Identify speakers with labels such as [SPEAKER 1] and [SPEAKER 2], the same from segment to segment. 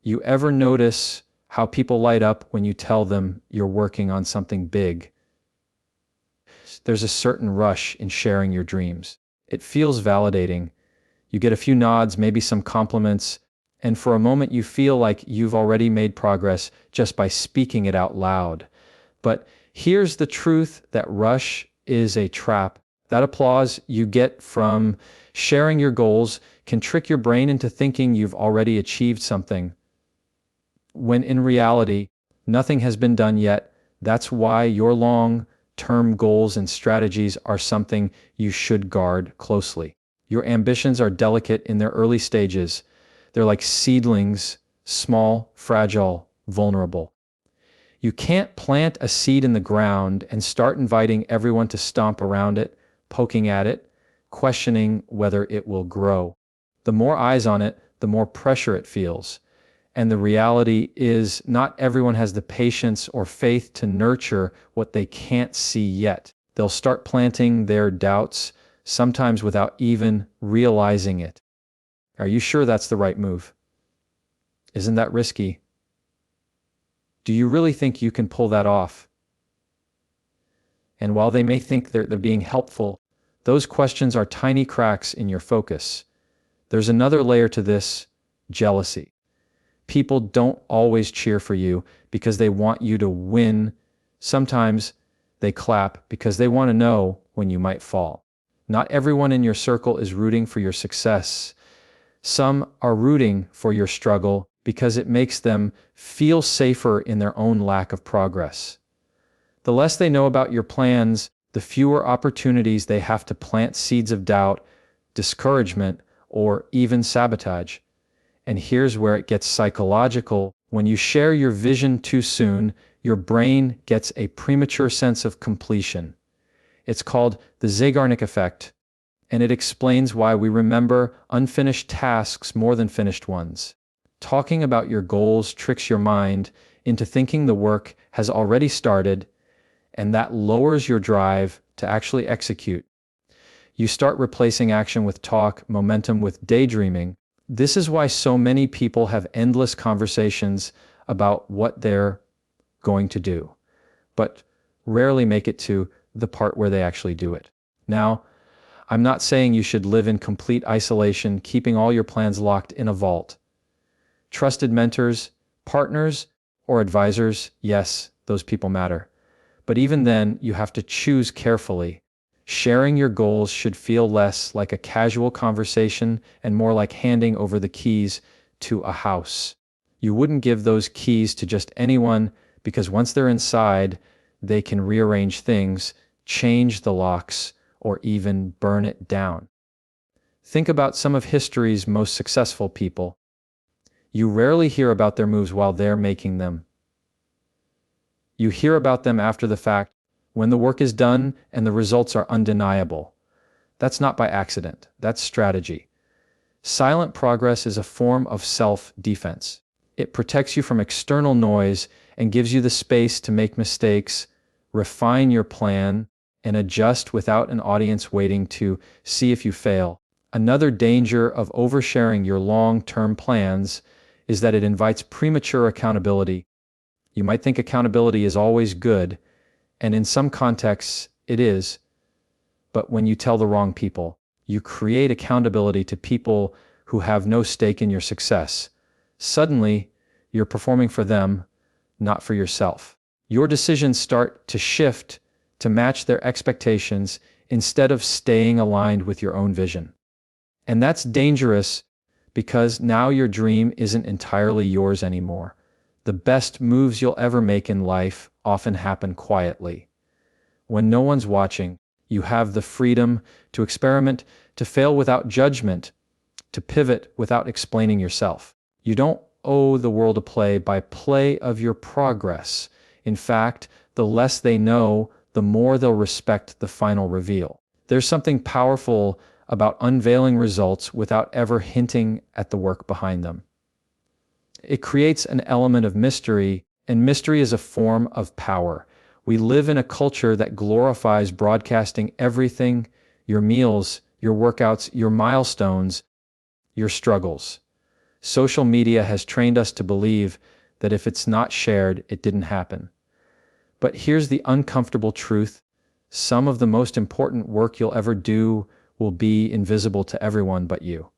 [SPEAKER 1] You ever notice how people light up when you tell them you're working on something big? There's a certain rush in sharing your dreams. It feels validating. You get a few nods, maybe some compliments, and for a moment you feel like you've already made progress just by speaking it out loud. But here's the truth: that rush is a trap. That applause you get from sharing your goals can trick your brain into thinking you've already achieved something, when in reality, nothing has been done yet. That's why your long-term goals and strategies are something you should guard closely. Your ambitions are delicate in their early stages. They're like seedlings, small, fragile, vulnerable. You can't plant a seed in the ground and start inviting everyone to stomp around it, poking at it, questioning whether it will grow. The more eyes on it, the more pressure it feels. And the reality is, not everyone has the patience or faith to nurture what they can't see yet. They'll start planting their doubts, sometimes without even realizing it. Are you sure that's the right move? Isn't that risky? Do you really think you can pull that off? And while they may think they're being helpful, those questions are tiny cracks in your focus. There's another layer to this: jealousy. People don't always cheer for you because they want you to win. Sometimes they clap because they want to know when you might fall. Not everyone in your circle is rooting for your success. Some are rooting for your struggle because it makes them feel safer in their own lack of progress. The less they know about your plans, the fewer opportunities they have to plant seeds of doubt, discouragement, or even sabotage. And here's where it gets psychological. When you share your vision too soon, your brain gets a premature sense of completion. It's called the Zeigarnik effect, and it explains why we remember unfinished tasks more than finished ones. Talking about your goals tricks your mind into thinking the work has already started, and that lowers your drive to actually execute. You start replacing action with talk, momentum with daydreaming. This is why so many people have endless conversations about what they're going to do, but rarely make it to the part where they actually do it. Now, I'm not saying you should live in complete isolation, keeping all your plans locked in a vault. Trusted mentors, partners, or advisors, yes, those people matter. But even then, you have to choose carefully. Sharing your goals should feel less like a casual conversation and more like handing over the keys to a house. You wouldn't give those keys to just anyone, because once they're inside, they can rearrange things, change the locks, or even burn it down. Think about some of history's most successful people. You rarely hear about their moves while they're making them. You hear about them after the fact, when the work is done and the results are undeniable. That's not by accident. That's strategy. Silent progress is a form of self-defense. It protects you from external noise and gives you the space to make mistakes, refine your plan, and adjust without an audience waiting to see if you fail. Another danger of oversharing your long-term plans is that it invites premature accountability. You might think accountability is always good, and in some contexts it is, but when you tell the wrong people, you create accountability to people who have no stake in your success. Suddenly, you're performing for them, not for yourself. Your decisions start to shift to match their expectations instead of staying aligned with your own vision. And that's dangerous because now your dream isn't entirely yours anymore. The best moves you'll ever make in life often happen quietly. When no one's watching, you have the freedom to experiment, to fail without judgment, to pivot without explaining yourself. You don't owe the world a play-by-play of your progress. In fact, the less they know, the more they'll respect the final reveal. There's something powerful about unveiling results without ever hinting at the work behind them. It creates an element of mystery, and mystery is a form of power. We live in a culture that glorifies broadcasting everything: your meals, your workouts, your milestones, your struggles. Social media has trained us to believe that if it's not shared, it didn't happen. But here's the uncomfortable truth. Some of the most important work you'll ever do will be invisible to everyone but you.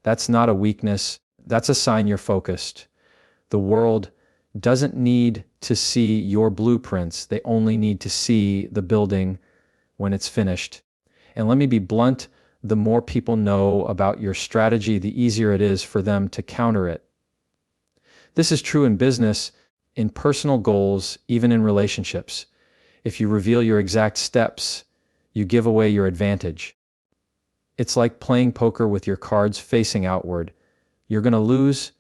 [SPEAKER 1] That's not a weakness. That's a sign you're focused. The world doesn't need to see your blueprints. They only need to see the building when it's finished. And let me be blunt, the more people know about your strategy, the easier it is for them to counter it. This is true in business, in personal goals, even in relationships. If you reveal your exact steps, you give away your advantage. It's like playing poker with your cards facing outward. You're going to lose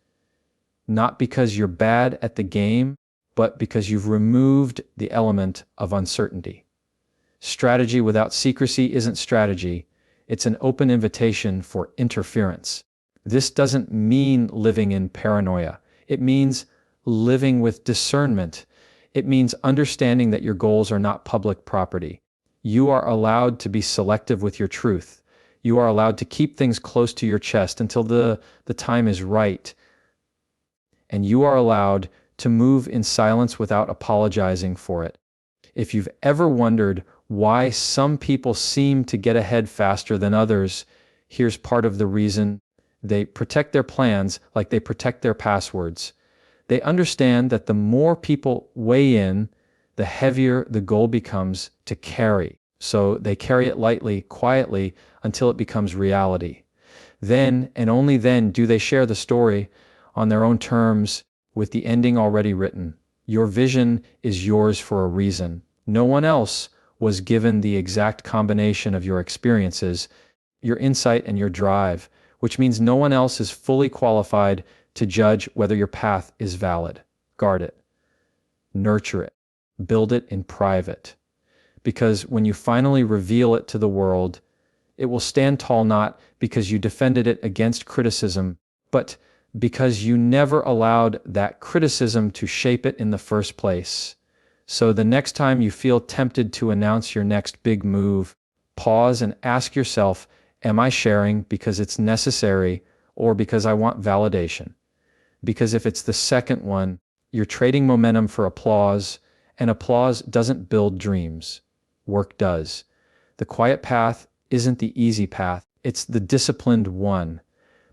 [SPEAKER 1] not because you're bad at the game, but because you've removed the element of uncertainty. Strategy without secrecy isn't strategy. It's an open invitation for interference. This doesn't mean living in paranoia. It means living with discernment. It means understanding that your goals are not public property. You are allowed to be selective with your truth. You are allowed to keep things close to your chest until the time is right. And you are allowed to move in silence without apologizing for it. If you've ever wondered why some people seem to get ahead faster than others, here's part of the reason. They protect their plans like they protect their passwords. They understand that the more people weigh in, the heavier the goal becomes to carry. So they carry it lightly, quietly, until it becomes reality. Then, and only then, do they share the story on their own terms with the ending already written. Your vision is yours for a reason. No one else was given the exact combination of your experiences, your insight, and your drive, which means no one else is fully qualified to judge whether your path is valid. Guard it. Nurture it. Build it in private. Because when you finally reveal it to the world, it will stand tall not because you defended it against criticism, but because you never allowed that criticism to shape it in the first place. So the next time you feel tempted to announce your next big move, pause and ask yourself, am I sharing because it's necessary or because I want validation? Because if it's the second one, you're trading momentum for applause, and applause doesn't build dreams. Work does. The quiet path isn't the easy path, it's the disciplined one.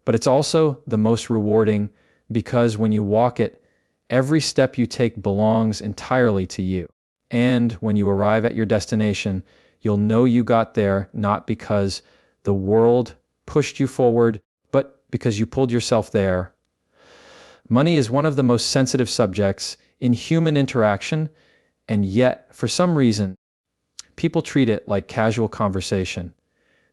[SPEAKER 1] But it's also the most rewarding because when you walk it, every step you take belongs entirely to you. And when you arrive at your destination, you'll know you got there not because the world pushed you forward, but because you pulled yourself there. Money is one of the most sensitive subjects in human interaction, and yet, for some reason, people treat it like casual conversation.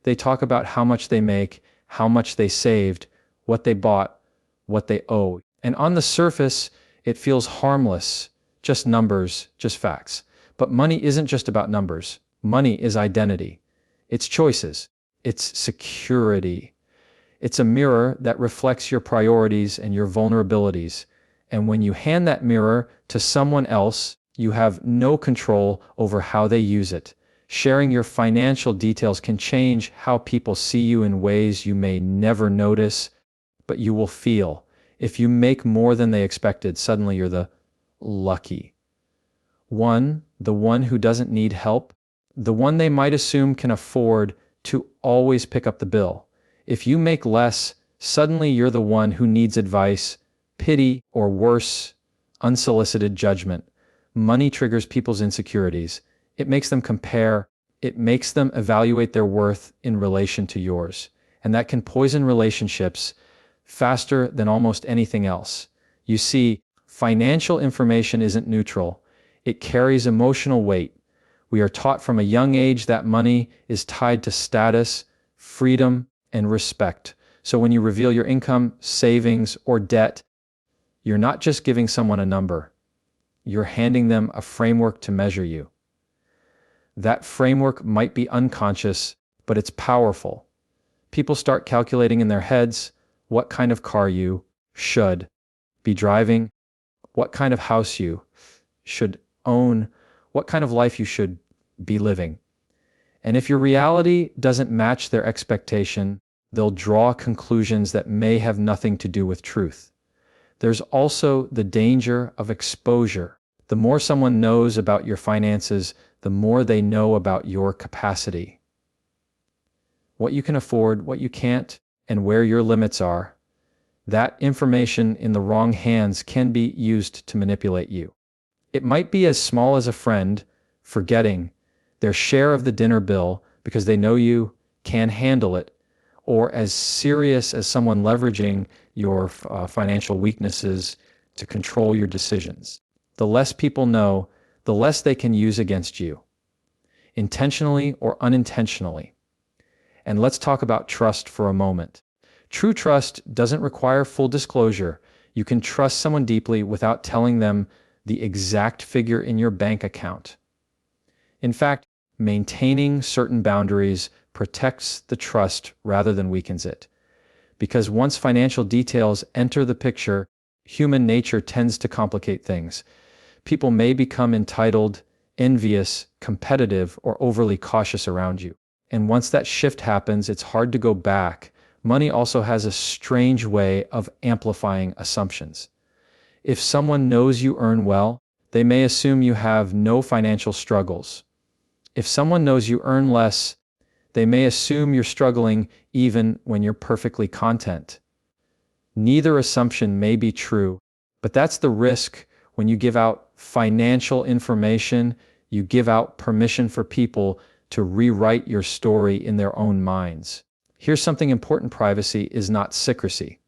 [SPEAKER 1] They talk about how much they make, how much they saved, what they bought, what they owe. And on the surface, it feels harmless, just numbers, just facts. But money isn't just about numbers. Money is identity. It's choices. It's security. It's a mirror that reflects your priorities and your vulnerabilities. And when you hand that mirror to someone else, you have no control over how they use it. Sharing your financial details can change how people see you in ways you may never notice, but you will feel. If you make more than they expected, suddenly you're the lucky one, the one who doesn't need help, the one they might assume can afford to always pick up the bill. If you make less, suddenly you're the one who needs advice, pity, or worse, unsolicited judgment. Money triggers people's insecurities. It makes them compare. It makes them evaluate their worth in relation to yours. And that can poison relationships faster than almost anything else. You see, financial information isn't neutral. It carries emotional weight. We are taught from a young age that money is tied to status, freedom, and respect. So when you reveal your income, savings, or debt, you're not just giving someone a number. You're handing them a framework to measure you. That framework might be unconscious, but it's powerful. People start calculating in their heads what kind of car you should be driving, what kind of house you should own, what kind of life you should be living. And if your reality doesn't match their expectation, they'll draw conclusions that may have nothing to do with truth. There's also the danger of exposure. The more someone knows about your finances, the more they know about your capacity. What you can afford, what you can't, and where your limits are. That information in the wrong hands can be used to manipulate you. It might be as small as a friend forgetting their share of the dinner bill because they know you can handle it, or as serious as someone leveraging your financial weaknesses to control your decisions. The less people know, the less they can use against you, intentionally or unintentionally. And let's talk about trust for a moment. True trust doesn't require full disclosure. You can trust someone deeply without telling them the exact figure in your bank account. In fact, maintaining certain boundaries protects the trust rather than weakens it. Because once financial details enter the picture, human nature tends to complicate things. People may become entitled, envious, competitive, or overly cautious around you. And once that shift happens, it's hard to go back. Money also has a strange way of amplifying assumptions. If someone knows you earn well, they may assume you have no financial struggles. If someone knows you earn less, they may assume you're struggling even when you're perfectly content. Neither assumption may be true, but that's the risk when you give out financial information. You give out permission for people to rewrite your story in their own minds. Here's something important: privacy is not secrecy.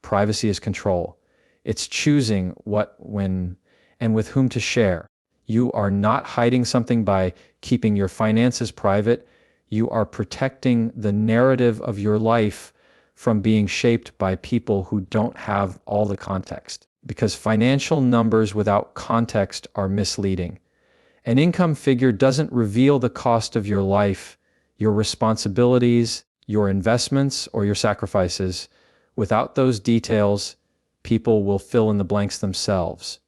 [SPEAKER 1] Privacy is control. It's choosing what, when, and with whom to share. You are not hiding something by keeping your finances private. You are protecting the narrative of your life from being shaped by people who don't have all the context. Because financial numbers without context are misleading. An income figure doesn't reveal the cost of your life, your responsibilities, your investments, or your sacrifices. Without those details, people will fill in the blanks themselves.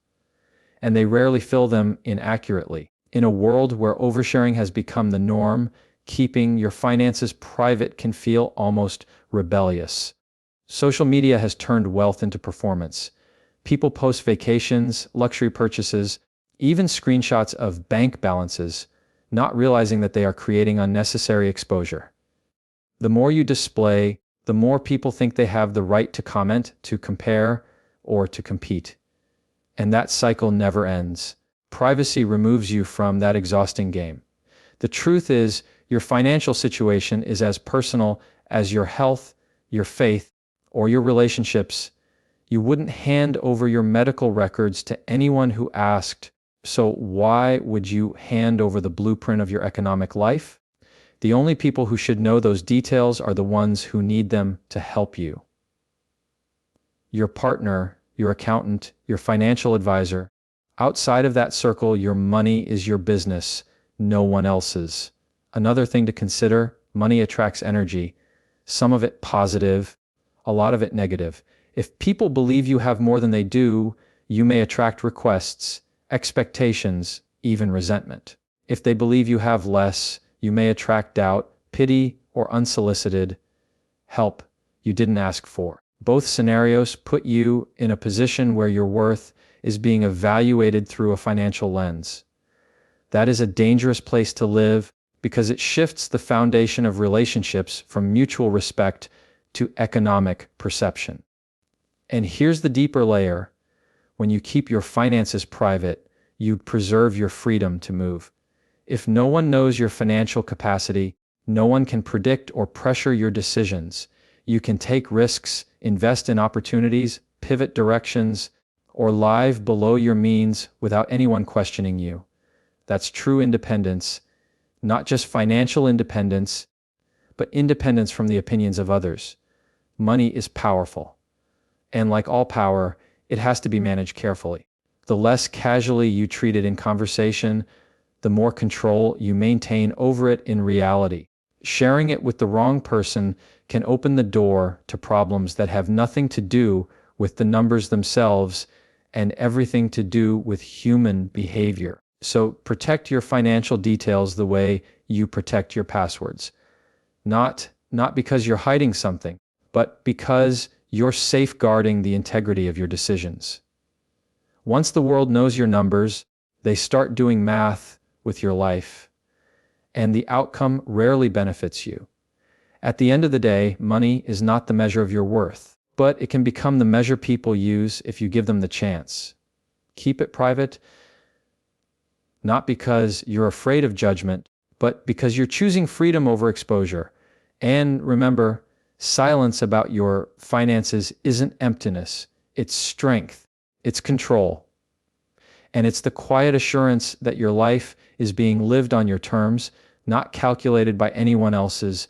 [SPEAKER 1] And they rarely fill them inaccurately. In a world where oversharing has become the norm, keeping your finances private can feel almost rebellious. Social media has turned wealth into performance. People post vacations, luxury purchases, even screenshots of bank balances, not realizing that they are creating unnecessary exposure. The more you display, the more people think they have the right to comment, to compare, or to compete. And that cycle never ends. Privacy removes you from that exhausting game. The truth is, your financial situation is as personal as your health, your faith, or your relationships. You wouldn't hand over your medical records to anyone who asked, so why would you hand over the blueprint of your economic life? The only people who should know those details are the ones who need them to help you. Your partner, your accountant, your financial advisor. Outside of that circle, your money is your business, no one else's. Another thing to consider: money attracts energy, some of it positive, a lot of it negative. If people believe you have more than they do, you may attract requests, expectations, even resentment. If they believe you have less, you may attract doubt, pity, or unsolicited help you didn't ask for. Both scenarios put you in a position where your worth is being evaluated through a financial lens. That is a dangerous place to live because it shifts the foundation of relationships from mutual respect to economic perception. And here's the deeper layer: when you keep your finances private, you preserve your freedom to move. If no one knows your financial capacity, no one can predict or pressure your decisions. You can take risks, invest in opportunities, pivot directions, or live below your means without anyone questioning you. That's true independence, not just financial independence, but independence from the opinions of others. Money is powerful. And like all power, it has to be managed carefully. The less casually you treat it in conversation, the more control you maintain over it in reality. Sharing it with the wrong person can open the door to problems that have nothing to do with the numbers themselves and everything to do with human behavior. So protect your financial details the way you protect your passwords. Not not because you're hiding something, but because you're safeguarding the integrity of your decisions. Once the world knows your numbers, they start doing math with your life, and the outcome rarely benefits you. At the end of the day, money is not the measure of your worth, but it can become the measure people use if you give them the chance. Keep it private, not because you're afraid of judgment, but because you're choosing freedom over exposure. And remember, silence about your finances isn't emptiness, it's strength, it's control. And it's the quiet assurance that your life is being lived on your terms, not calculated by anyone else's